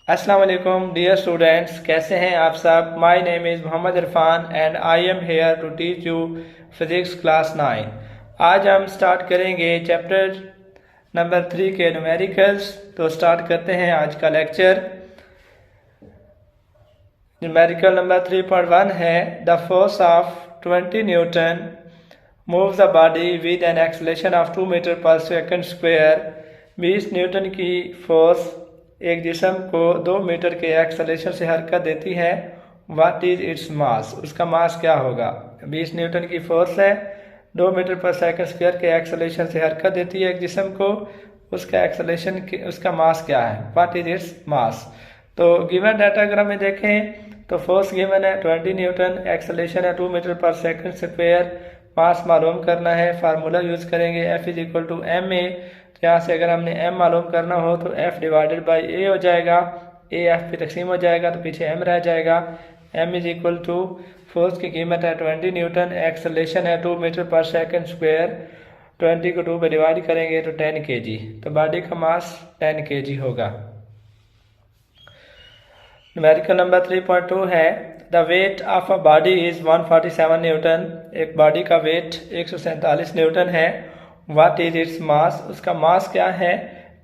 अस्सलाम वालेकुम dear students, कैसे हैं आप सब। My name is Mohammad Irfan and I am here to teach you physics class 9। आज हम स्टार्ट करेंगे चैप्टर नंबर 3 के न्यूमेरिकल्स। तो स्टार्ट करते हैं आज का लेक्चर। न्यूमेरिकल नंबर 3.1 है the force of 20 newton move the body with an acceleration of 2 metre पर सेकंड स्क्वायर। 20 न्यूटन की फोर्स एक जिस्म को 2 मीटर के एक्सेलरेशन से हरकत देती है। व्हाट इज इट्स मास, उसका मास क्या होगा। 20 न्यूटन की फोर्स है, 2 मीटर पर सेकंड स्क्वायर के एक्सेलरेशन से हरकत देती है एक जिस्म को, उसका एक्सेलरेशन उसका मास क्या है, व्हाट इज इट्स मास। तो गिवन डाटाग्राम में देखें तो फोर्स गिवन है 20 न्यूटन, एक्सेलरेशन है 2 मीटर पर सेकंड स्क्वायर, मास मालूम करना है। फार्मूला यूज करेंगे F is equal to M A. तो यहाँ से अगर हमने m मालूम करना हो तो F डिवाइडेड बाई a हो जाएगा, a F पे तकसीम हो जाएगा तो पीछे m रह जाएगा। m is equal to force की कीमत है 20 न्यूटन, एक्सेलरेशन है 2 मीटर पर सेकंड स्क्वायर, 20 को 2 पे डिवाइड करेंगे तो 10 kg, तो बॉडी का मास 10 kg होगा। न्यूमेरिकल नंबर 3.2 है the weight of a body is 147 newton. एक बॉडी का वेट 147 न्यूटन है। व्हाट इज इट्स मास, उसका मास क्या है।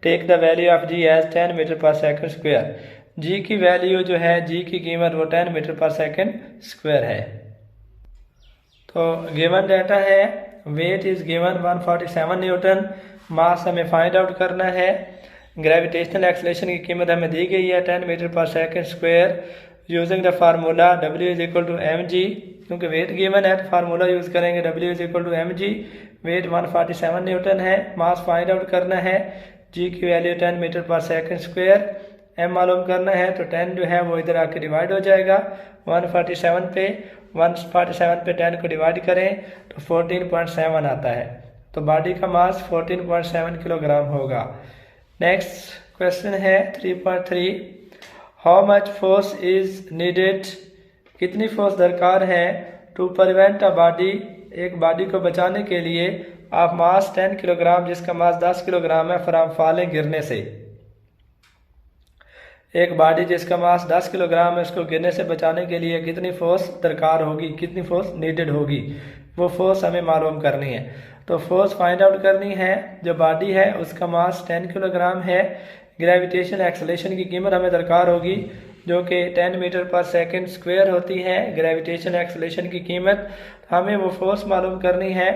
Take the value of G as 10 metre पर सेकंड स्क्वायर। जी की वैल्यू जो है, जी की कीमत वो 10 मीटर पर सेकंड स्क्वायर है। तो गिवन डाटा है वेट इज गिवन 147 न्यूटन, मास हमें फाइंड आउट करना है। ग्रेविटेशनल एक्सेलरेशन की कीमत हमें दी गई है 10 मीटर पर second square. Using the formula W is equal to M G, क्योंकि वेट गिवन है तो फार्मूला यूज करेंगे W is equal to M G. Weight 147 newton है, मास फाइंड आउट करना है, जी की वैल्यू 10 मीटर पर सेकंड स्क्वायर, m मालूम करना है तो 10 जो है वो इधर आके डिवाइड हो जाएगा 147 पे। 147 पे 10 को डिवाइड करें तो 14.7 आता है। तो बॉडी का मास 14.7 किलोग्राम होगा। नेक्स्ट क्वेश्चन है 3.3 how much force is needed, कितनी फोर्स दरकार है टू प्रिवेंट अ बॉडी, एक बॉडी को बचाने के लिए आप मास 10 किलोग्राम जिसका मास 10 किलोग्राम है फ्रॉम फॉलिंग, गिरने से। एक बॉडी जिसका मास 10 किलोग्राम है उसको गिरने से बचाने के लिए कितनी फोर्स दरकार होगी, कितनी फोर्स नीडेड होगी, वो फोर्स हमें मालूम करनी है। तो फोर्स फाइंड आउट करनी है। जो बॉडी है उसका मास 10 किलोग्राम है, ग्रेविटेशन एक्सेलरेशन की कीमत हमें दरकार होगी जो कि 10 मीटर पर सेकंड स्क्वायर होती है। ग्रेविटेशन एक्सेलरेशन की कीमत हमें वो फोर्स मालूम करनी है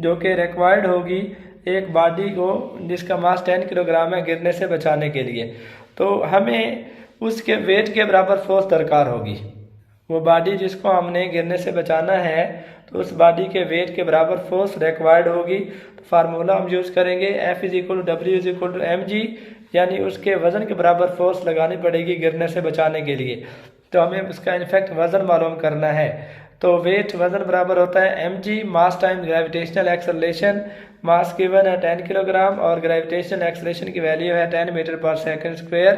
जो कि रिक्वायर्ड होगी एक बॉडी को जिसका मास 10 किलोग्राम है गिरने से बचाने के लिए। तो हमें उसके वेट के बराबर फोर्स दरकार होगी। वो बॉडी जिसको हमने गिरने से बचाना है तो उस बॉडी के वेट के बराबर फोर्स रिक्वायर्ड होगी। तो फार्मूला हम यूज़ करेंगे F is equal to W is equal to M G, यानी उसके वजन के बराबर फोर्स लगानी पड़ेगी गिरने से बचाने के लिए। तो हमें उसका इनफैक्ट वजन मालूम करना है। तो वेट वजन बराबर होता है mg मास time gravitational acceleration. Mass given है 10 किलोग्राम और ग्रेविटेशनल एक्सेलरेशन की वैल्यू है 10 मीटर पर सेकंड स्क्वायर।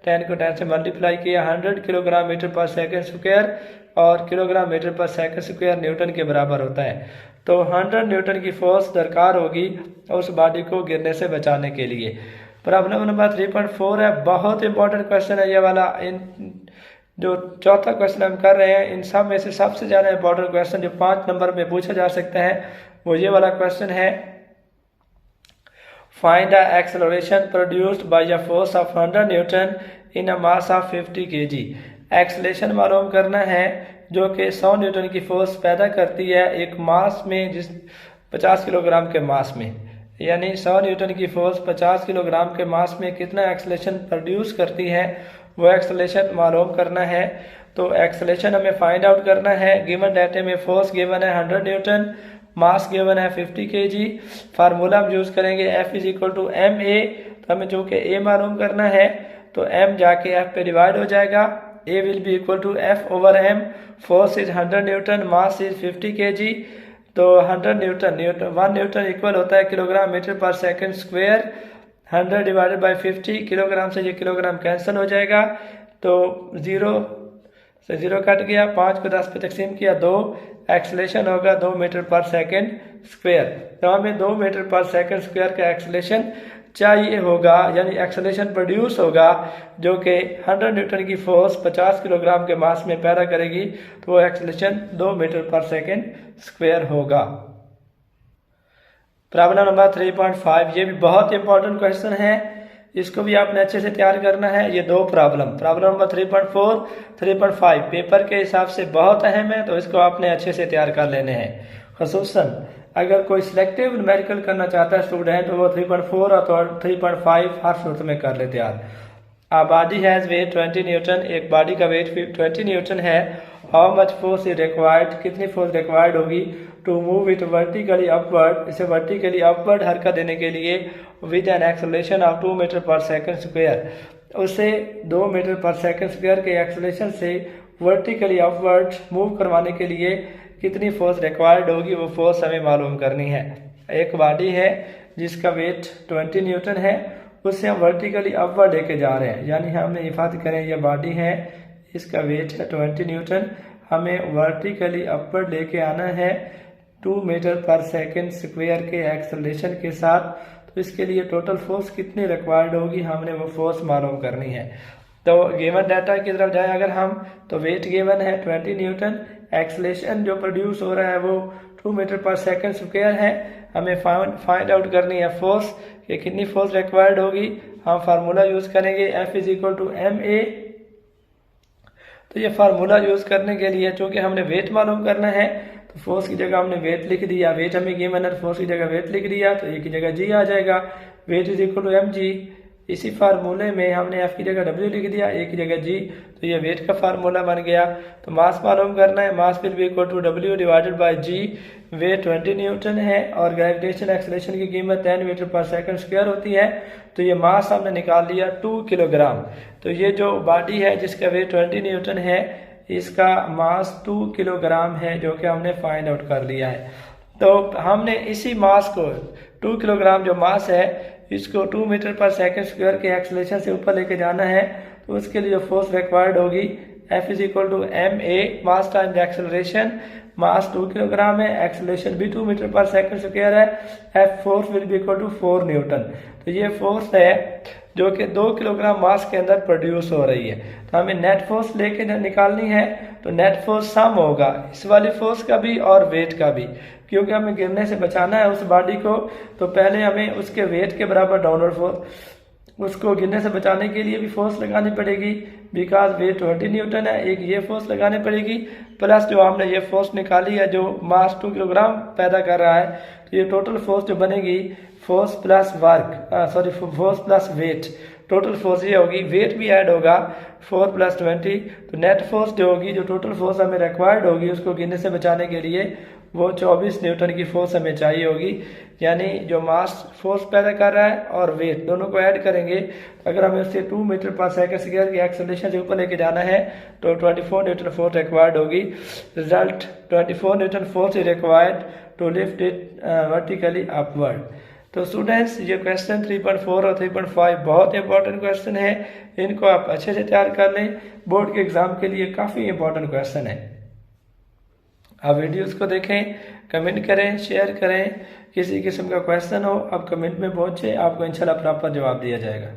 10 को 10 से मल्टीप्लाई किया 100 किलोग्राम मीटर पर सेकंड स्क्वायर और किलोग्राम मीटर पर सेकंड स्क्वायर न्यूटन के बराबर होता है। तो 100 न्यूटन की फोर्स दरकार होगी उस बॉडी को गिरने से बचाने के लिए। प्रॉब्लम नंबर 3.4 है, बहुत इंपॉर्टेंट क्वेश्चन है ये वाला। इन जो चौथा क्वेश्चन हम कर रहे हैं इन सब में से सबसे ज़्यादा इंपॉर्टेंट क्वेश्चन जो 5 नंबर में पूछा जा सकता है वो ये वाला क्वेश्चन है। Find the acceleration produced by a force of 100 Newton in a mass of 50 kg। Acceleration मालूम करना है जो कि 100 न्यूटन की फोर्स पैदा करती है एक मास में, जिस 50 किलोग्राम के मास में, यानी 100 न्यूटन की फोर्स 50 किलोग्राम के मास में कितना एक्सेलरेशन प्रोड्यूस करती है वो एक्सेलरेशन मालूम करना है। तो एक्सेलरेशन हमें फाइंड आउट करना है। गिवन डाटे में फोर्स गिवन है 100 न्यूटन, मास गिवन है 50 kg। फार्मूला हम यूज करेंगे F is equal to M A. तो हमें जो कि A मालूम करना है तो M जाके F पे डिवाइड हो जाएगा, A will be equal to F over M। Force is 100 newton, mass is 50 kg। तो 100 न्यूटन 1 न्यूटन इक्वल होता है किलोग्राम मीटर पर second square. 100 divided by 50, kilogram से ये किलोग्राम कैंसिल हो जाएगा तो 0 से 0 कट गया, 5 को 10 पे तकसीम किया 2, एक्सेलरेशन होगा 2 मीटर पर सेकंड स्क्वायर। तो हमें 2 मीटर पर सेकंड स्क्वायर का एक्सेलरेशन चाहिए होगा, यानी एक्सेलरेशन प्रोड्यूस होगा, जो कि 100 न्यूटन की फोर्स 50 किलोग्राम के मास में पैदा करेगी, तो वो एक्सेलरेशन 2 मीटर पर सेकेंड स्क्वायर होगा। प्रॉब्लम नंबर 3.5, ये भी बहुत इंपॉर्टेंट क्वेश्चन है, इसको भी आपने अच्छे से तैयार करना है। ये दो प्रॉब्लम नंबर 3.4, 3.5 पेपर के हिसाब से बहुत अहम है, तो इसको आपने अच्छे से तैयार कर लेने हैं। खसूसन अगर कोई सिलेक्टिव न्यूमेरिकल करना चाहता है स्टूडेंट, तो वो 3.4 और 3.5 हर सूरत में कर ले तैयार। A body has weight 20 newton, एक बॉडी का वेट 20 न्यूटन है। How much force is required, कितनी फोर्स रिक्वायर्ड होगी to move it vertically upward, इसे वर्टिकली अपवर्ड हरकत देने के लिए with an acceleration of 2 metre पर सेकंड स्क्वायर, उसे 2 मीटर पर सेकंड स्क्वायर के एक्सेलरेशन से वर्टिकली अपवर्ड मूव करवाने के लिए कितनी फोर्स रिक्वायर्ड होगी, वो फोर्स हमें मालूम करनी है। एक बॉडी है जिसका वेट 20 न्यूटन है, उससे हम वर्टिकली अपवर्ड लेके जा रहे हैं, यानी हमने इफाद करें ये बॉडी है, इसका वेट है 20 न्यूटन, हमें वर्टिकली अपवर्ड लेके आना है 2 मीटर पर सेकंड स्क्वायर के एक्सेलरेशन के साथ। तो इसके लिए टोटल फोर्स कितनी रिक्वायर्ड होगी, हमने वो फोर्स मालूम करनी है। तो गिवन डाटा की तरफ जाए अगर हम, तो वेट गिवन है 20 न्यूटन, एक्सेलरेशन जो प्रोड्यूस हो रहा है वो 2 मीटर पर सेकंड स्क्वायर है। हमें फाइंड आउट करनी है फोर्स, कि कितनी फोर्स रिक्वायर्ड होगी। हम फार्मूला यूज करेंगे F is equal to ma। तो ये फार्मूला यूज करने के लिए चूंकि हमने वेट मालूम करना है, तो फोर्स की जगह हमने वेट लिख दिया, वेट हमें गिवन है, फोर्स की जगह वेट लिख दिया, तो ए की जगह जी आ जाएगा। Weight is equal to mg, इसी फार्मूले में हमने F की जगह W लिख दिया, ए की जगह G, तो ये वेट का फार्मूला बन गया। तो मास मालूम करना है, mass will be equal to W divided by G। Weight 20 newton है और ग्रेविटेशन एक्सेलरेशन की कीमत 10 मीटर पर सेकंड स्क्वायर होती है, तो ये मास हमने निकाल लिया 2 किलोग्राम। तो ये जो बॉडी है जिसका वेट 20 न्यूटन है, इसका मास 2 किलोग्राम है, जो कि हमने फाइंड आउट कर लिया है। तो हमने इसी मास को 2 किलोग्राम जो मास है, इसको 2 मीटर पर सेकंड स्क्वायर के एक्सेलरेशन से ऊपर लेके जाना है, तो उसके लिए जो फोर्स रिक्वायर्ड होगी F is equal to ma, mass times acceleration. Mass 2 kilogram है, एक्सेलरेशन भी 2 मीटर पर सेकंड स्क्वायर है, F force will be equal to 4 newton. तो ये फोर्स है जो कि 2 किलोग्राम मास के अंदर प्रोड्यूस हो रही है। तो हमें नेट फोर्स लेके निकालनी है, तो नेट फोर्स सम होगा इस वाली फोर्स का भी और वेट का भी, क्योंकि हमें गिरने से बचाना है उस बॉडी को, तो पहले हमें उसके वेट के बराबर डाउनवर्ड फोर्स, उसको गिरने से बचाने के लिए भी फोर्स लगानी पड़ेगी, बिकॉज वेट 20 न्यूटन है, एक ये फोर्स लगानी पड़ेगी, प्लस जो हमने ये फोर्स निकाली है जो मास 2 किलोग्राम पैदा कर रहा है, तो ये टोटल फोर्स जो बनेगी, force plus force plus weight, total force ये होगी, वेट भी ऐड होगा 4 + 20, तो नेट फोर्स जो होगी, जो टोटल फोर्स हमें रिक्वायर्ड होगी उसको गिरने से बचाने के लिए, वो 24 न्यूटन की फोर्स हमें चाहिए होगी। यानी जो मास फोर्स पैदा कर रहा है और वेट दोनों को ऐड करेंगे, तो अगर हमें उससे 2 मीटर पर सेकंड स्क्वायर की एक्सेलरेशन से ऊपर लेके जाना है, तो 24 न्यूटन फोर्स रिक्वायर्ड होगी। Result 24 newton force is required to lift it vertically upward. तो स्टूडेंट्स, ये क्वेश्चन 3.4 और 3.5 बहुत इंपॉर्टेंट क्वेश्चन है, इनको आप अच्छे से तैयार कर लें, बोर्ड के एग्जाम के लिए काफ़ी इंपॉर्टेंट क्वेश्चन है। आप वीडियोस को देखें, कमेंट करें, शेयर करें, किसी किस्म का क्वेश्चन हो आप कमेंट में पूछें, आपको इंशाल्लाह प्रॉपर जवाब दिया जाएगा।